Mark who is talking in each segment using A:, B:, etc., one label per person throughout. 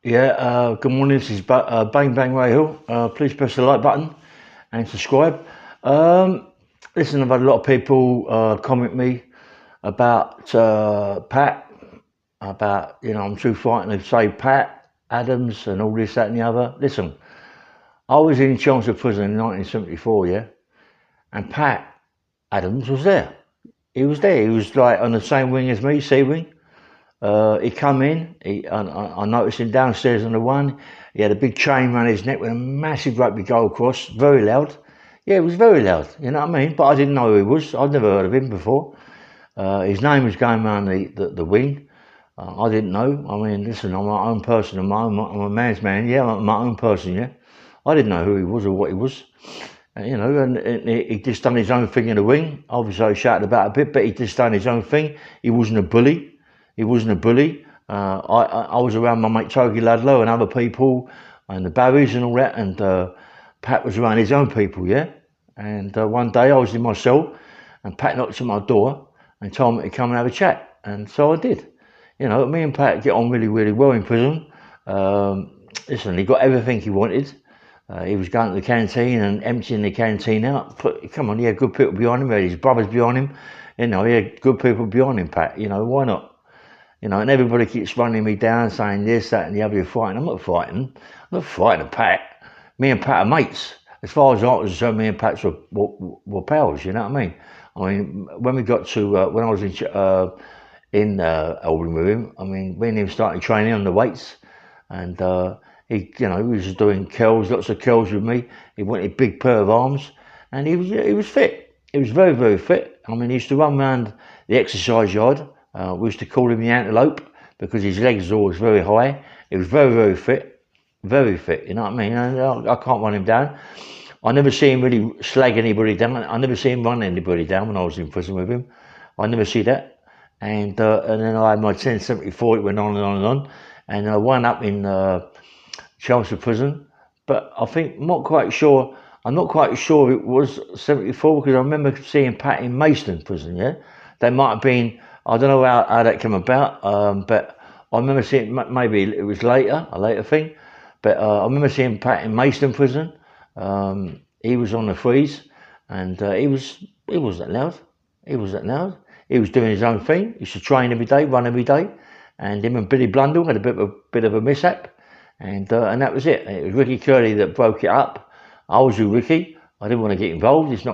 A: Good morning. This is Bang Bang Ray Hill. Please press the like button and subscribe. Listen, I've had a lot of people comment me about Pat, about, I'm too frightened to say Pat Adams and all this, that, and the other. Listen, I was in Chelmsford Prison in 1974, yeah, and Pat Adams was there. He was there. He was like on the same wing as me, C wing. He come in, I noticed him downstairs on the one. He had a big chain around his neck with a massive rugby goal across, very loud. Yeah, it was very loud, you know what I mean? But I didn't know who he was. I'd never heard of him before. His name was going around the wing. I didn't know. I mean, listen, I'm my own person. I'm a man's man. Yeah, I'm my own person, yeah. I didn't know who he was or what he was. And he just done his own thing in the wing. Obviously, I shouted about a bit, but he just done his own thing. He wasn't a bully. He wasn't a bully. I was around my mate Togi Ludlow and other people and the Barrys and all that, and Pat was around his own people, yeah? And one day I was in my cell and Pat knocked at my door and told me to come and have a chat. And so I did. You know, me and Pat get on really, really well in prison. Listen, he got everything he wanted. He was going to the canteen and emptying the canteen out. Come on, he had good people behind him. He had his brothers behind him. You know, he had good people behind him, Pat. You know, why not? You know, and everybody keeps running me down, saying this, that, and the other. You're frightened. I'm not frightened. I'm not frightened of Pat. Me and Pat are mates. As far as I was concerned, me and Pat were pals. You know what I mean? I mean, when we got to when I was in Albany with him, I mean, me and him started training on the weights, and he was just doing curls, lots of curls with me. He wanted a big pair of arms, and he was fit. He was very, very fit. I mean, he used to run around the exercise yard. We used to call him the antelope because his legs were always very high. He was very, very fit, you know what I mean? And I can't run him down. I never see him really slag anybody down. I never see him run anybody down when I was in prison with him. I never see that. And then I had my 1074, it went on and on and on. And I wound up in Chelmsford Prison. But I'm not quite sure it was 74 because I remember seeing Pat in Maidstone Prison, yeah? They might have been, I don't know how that came about, but I remember seeing, maybe it was a later thing, but I remember seeing Pat in Maidstone Prison. He was on the freeze, and he wasn't loud. He wasn't loud. He was doing his own thing. He used to train every day, run every day, and him and Bill Blundell had a bit of a mishap, and that was it. It was Ricky Curley that broke it up. I was with Ricky. I didn't want to get involved. It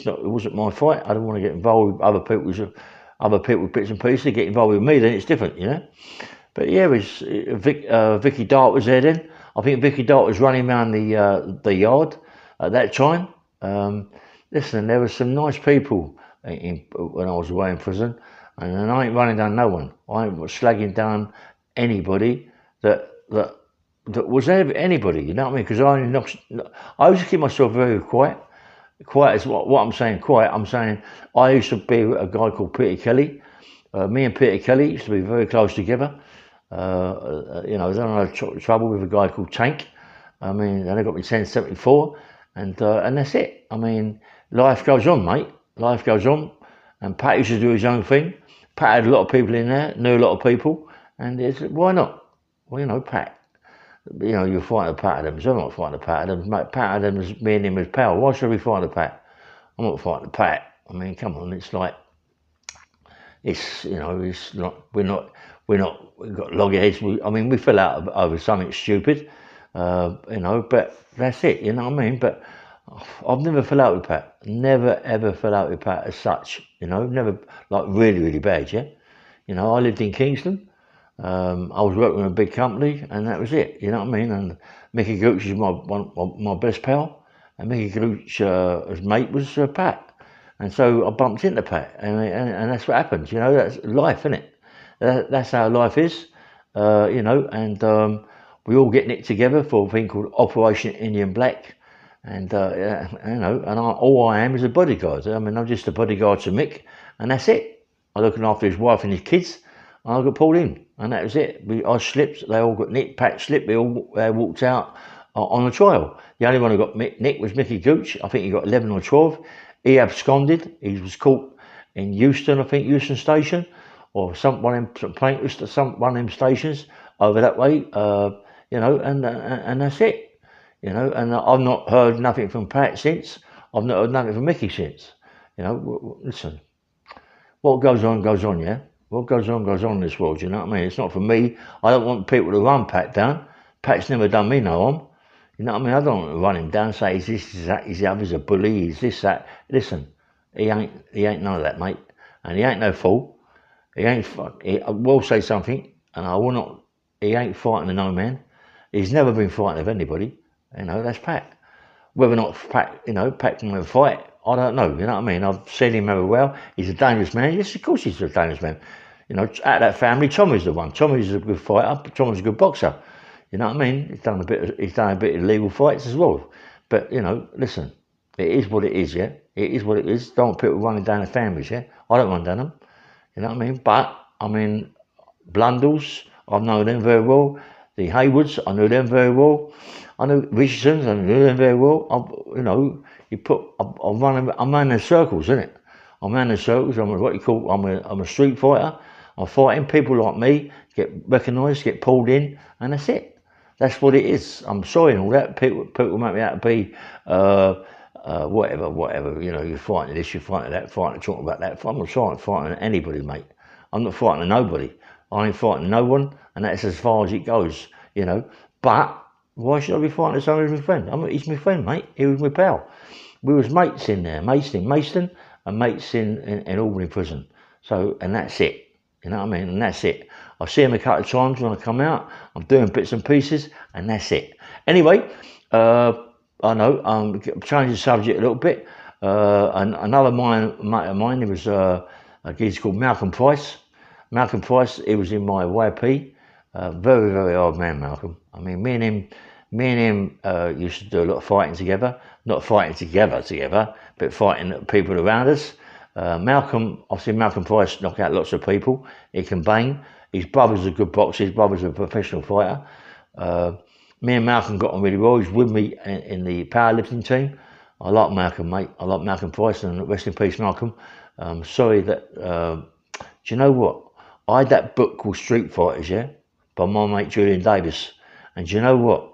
A: wasn't my fight. I didn't want to get involved with other people with bits and pieces. They get involved with me, then it's different, you know. But yeah, it was Vicky Dart was there then. I think Vicky Dart was running around the yard at that time. Listen, there were some nice people when I was away in prison, and I ain't running down no one. I ain't slagging down anybody that was anybody, you know what I mean? Because I used to keep myself very quiet. Quiet is what I'm saying. Quiet. I'm saying I used to be a guy called Peter Kelly. Me and Peter Kelly used to be very close together. Then I had trouble with a guy called Tank. I mean, then I got me 1074, and that's it. I mean, life goes on, mate. Life goes on. And Pat used to do his own thing. Pat had a lot of people in there, knew a lot of people, and why not? Well, you know, Pat. You know, you're fighting Pat Adams. I'm not fighting Pat Adams, mate. Pat Adams, me and him as pal. Why should we fight Pat? I'm not fighting Pat. I mean, come on. It's like, it's not. We've got loggerheads. We fell out over something stupid, But that's it. You know what I mean? But I've never fell out with Pat. Never ever fell out with Pat as such. You know, never like really, really bad. Yeah. You know, I lived in Kingston. I was working in a big company, and that was it. You know what I mean? And Mickey Gooch is my best pal, and Mickey Gooch's mate was Pat, and so I bumped into Pat, and that's what happens. You know, that's life, isn't it? That's how life is. And we all get nicked together for a thing called Operation Indian Black, and all I am is a bodyguard. I mean, I'm just a bodyguard to Mick, and that's it. I'm looking after his wife and his kids. I got pulled in, and that was it. I slipped. They all got nicked. Pat slipped. They all walked out on the trial. The only one who got nicked was Mickey Gooch. I think he got 11 or 12. He absconded. He was caught in Euston, I think Euston Station, or one of them stations over that way. you know, and that's it, you know. And I've not heard nothing from Pat since. I've not heard nothing from Mickey since. You know, listen, what goes on, yeah. What goes on in this world. You know what I mean? It's not for me. I don't want people to run Pat down. Pat's never done me no harm. You know what I mean? I don't want to run him down, say he's this, he's that, he's the other, he's a bully, he's this, that. Listen, he ain't none of that, mate. And he ain't no fool. I will say something, and I will not. He ain't frightened of no man. He's never been frightened of anybody. You know, that's Pat. Whether or not Pat, you know, Pat can have a fight, I don't know. You know what I mean? I've seen him very well. He's a dangerous man. Yes, of course he's a dangerous man. You know, out of that family, Tommy's the one. Tommy's a good fighter. Tommy's a good boxer. You know what I mean? He's done a bit of legal fights as well. But you know, listen, it is what it is. Yeah, it is what it is. Don't want people running down the families. Yeah, I don't run down them. You know what I mean? But I mean, Blundells, I've known them very well. The Haywoods, I knew them very well. I know Richardsons, I knew them very well. You know, I'm running in circles, isn't it? I'm running in circles. I'm a street fighter. I'm fighting. People like me get recognised, get pulled in, and that's it. That's what it is. I'm sorry and all that. People make me out to be whatever. You know, you're fighting this, you're fighting that, talking about that. I'm not fighting anybody, mate. I'm not fighting nobody. I ain't fighting no one, and that's as far as it goes, you know. But why should I be fighting someone who's my friend? He's my friend, mate. He was my pal. We was mates in there, Maidstone, and mates in Albany prison. So, and that's it. You know what I mean? And that's it. I see him a couple of times when I come out. I'm doing bits and pieces, and that's it. Anyway, I know I'm changing the subject a little bit. And another mate of mine, he was a geezer called Malcolm Price. Malcolm Price, he was in my YP. Very, very hard man, Malcolm. I mean, me and him used to do a lot of fighting together. Not fighting together, but fighting people around us. Malcolm, I've seen Malcolm Price knock out lots of people. He can bang. His brother's a good boxer. His brother's a professional fighter. Me and Malcolm got on really well. He's with me in the powerlifting team. I like Malcolm, mate. I like Malcolm Price, and rest in peace, Malcolm. Sorry that. Do you know what? I had that book called Street Fighters, yeah, by my mate Julian Davis. And do you know what?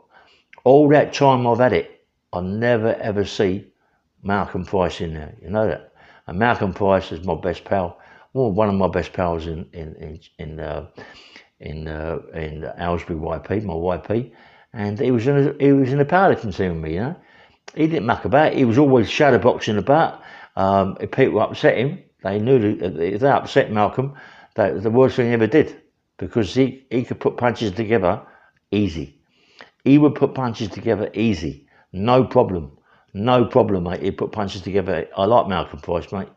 A: All that time I've had it, I never ever see Malcolm Price in there. You know that? And Malcolm Price is my best pal. Well, one of my best pals in Aylesbury YP, my YP. And he was in a powerlifting team with me, you know. He didn't muck about. He was always shadowboxing about. If people upset him, they knew that if they upset Malcolm, that the worst thing he ever did, because he could put punches together easy. He would put punches together easy, no problem, mate. He'd put punches together. I like Malcolm Price, mate,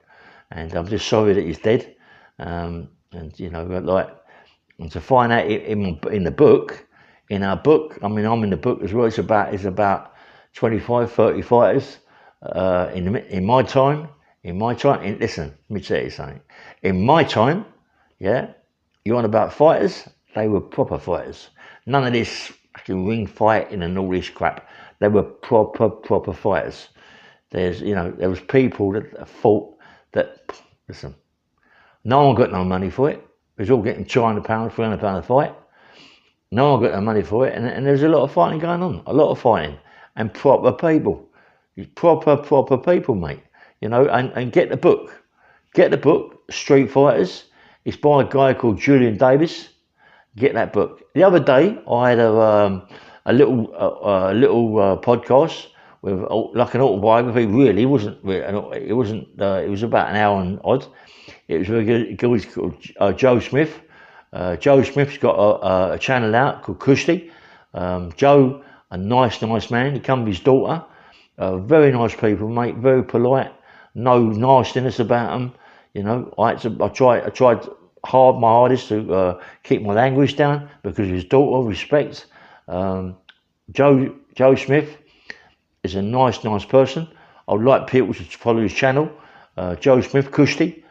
A: and I'm just sorry that he's dead. And you know, like, and to find out in the book, in our book, I mean, I'm in the book as well. It's about 25, 30 fighters in my time. Listen, let me tell you something. In my time, yeah, you want about fighters? They were proper fighters. None of this fucking ring fighting and all this crap. They were proper fighters. There was people that fought that. Listen, no one got no money for it. It was all getting £200, £300 a fight. No one got no money for it, and there was a lot of fighting going on. A lot of fighting, and proper people, proper people, mate. You know, and get the book, Street Fighters. It's by a guy called Julian Davis. Get that book. The other day, I had a little podcast with like an autobiography. Really, it wasn't. It was about an hour and odd. It was a guy called Joe Smith. Joe Smith's got a channel out called Kushti. Joe, a nice man. He come with his daughter. Very nice people, mate. Very polite. No nastiness about them. You know, I tried my hardest to keep my language down because of his daughter. Respect. Joe Smith is a nice person. I would like people to follow his channel. Joe Smith Kushti.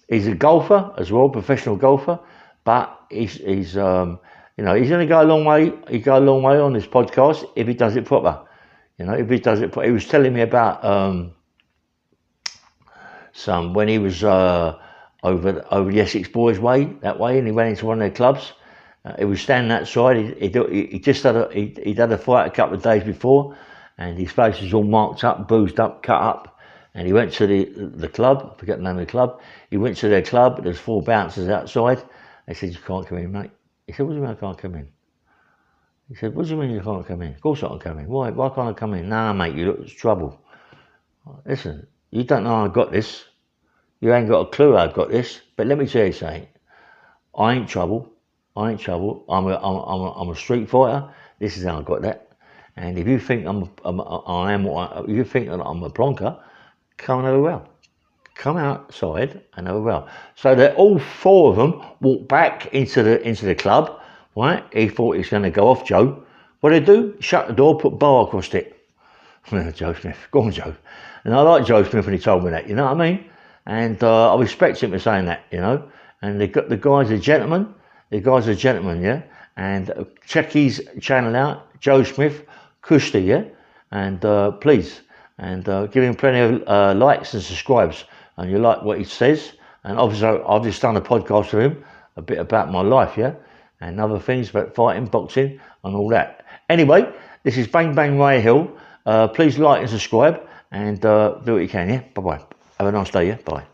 A: He's a golfer as well, professional golfer, but he's he's going to go a long way. He go a long way on this podcast if he does it proper. You know, if he does it. He was telling me about when he was over the Essex Boys way, that way, and he went into one of their clubs, He was standing outside. He just had he'd had a fight a couple of days before, and his face was all marked up, bruised up, cut up. And he went to the club. I forget the name of the club. He went to their club. There's 4 bouncers outside. They said, "You can't come in, mate." He said, "What do you mean I can't come in?" He said, "What do you mean you can't come in?" "Of course I can come in." "Why? Why can't I come in?" "Nah, mate, you look, it's trouble." "Listen, you don't know I got this. You ain't got a clue I got this. But let me tell you something. I ain't trouble. I ain't trouble. I'm a street fighter. This is how I got that. And if you think you think that I'm a plonker, come and have a row. Come outside and have a row." So that all 4 of them walked back into the club. Right? He thought he was going to go off Joe. What did they do? Shut the door, put bar across it. Joe Smith. Go on, Joe. And I like Joe Smith when he told me that. You know what I mean? And I respect him for saying that. You know. And the guy's a gentleman. The guy's a gentleman, yeah. And check his channel out, Joe Smith, Kushti, yeah. And please, and give him plenty of likes and subscribes. And you like what he says. And obviously, I've just done a podcast with him, a bit about my life, yeah, and other things about fighting, boxing, and all that. Anyway, this is Bang Bang Ray Hill. Please like and subscribe, and do what you can, yeah. Bye bye. Have a nice day, yeah. Bye.